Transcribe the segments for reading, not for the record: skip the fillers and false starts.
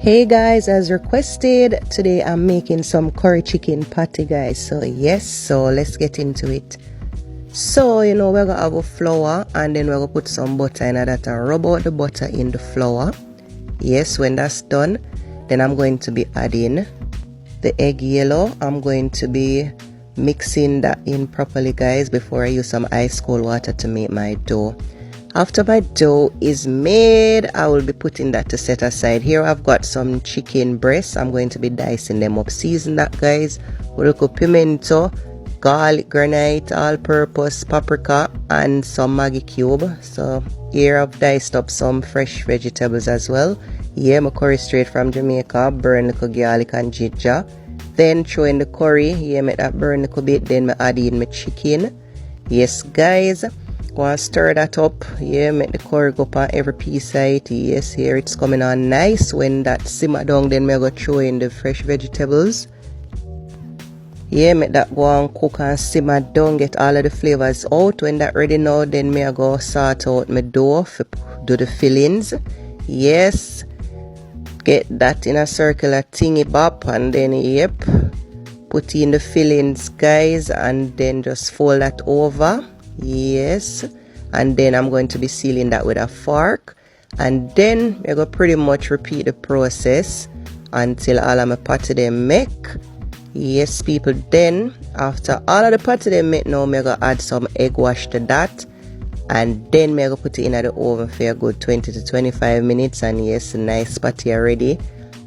Hey guys, as requested, today I'm making some curry chicken patty, guys. So let's get into it. So we're gonna have a flour, and then we're gonna put some butter in that and rub out the butter in the flour. Yes, when that's done, then I'm going to be adding the egg yellow. I'm going to be mixing that in properly, guys, before I use some ice cold water to make my dough. After my dough is made, I will be putting that to set aside. Here I've got some chicken breasts. I'm going to be dicing them up. Season that, guys, with a little pimento, garlic, granite, all-purpose, paprika, and some Maggi cube. So here I've diced up some fresh vegetables as well. Yeah, my curry straight from Jamaica. Burn little garlic and ginger. Then throw in the curry. Yeah, make that burn a little bit. Then I add in my chicken. Yes, guys. Go and stir that up. Yeah, make the curry go up on every piece of it. Yes, here it's coming on nice. When that simmer down, then I go throw in the fresh vegetables. Yeah, make that go and cook and simmer down, get all of the flavors out. When that ready now, then I go sort out my dough for do the fillings. Yes, get that in a circular thingy bop, and then yep, put in the fillings, guys, and then just fold that over. Yes, and then I'm going to be sealing that with a fork, and then I go pretty much repeat the process until all of my patty them make. Yes, people, then after all of the patty them make, now I'm gonna add some egg wash to that, and then I'm gonna put it in the oven for a good 20 to 25 minutes. And yes, nice patty already.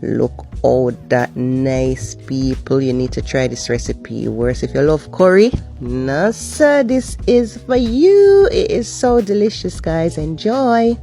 Look out that nice, people. You need to try this recipe. Worse if you love curry. No sir, this is for you. It is so delicious, guys. Enjoy.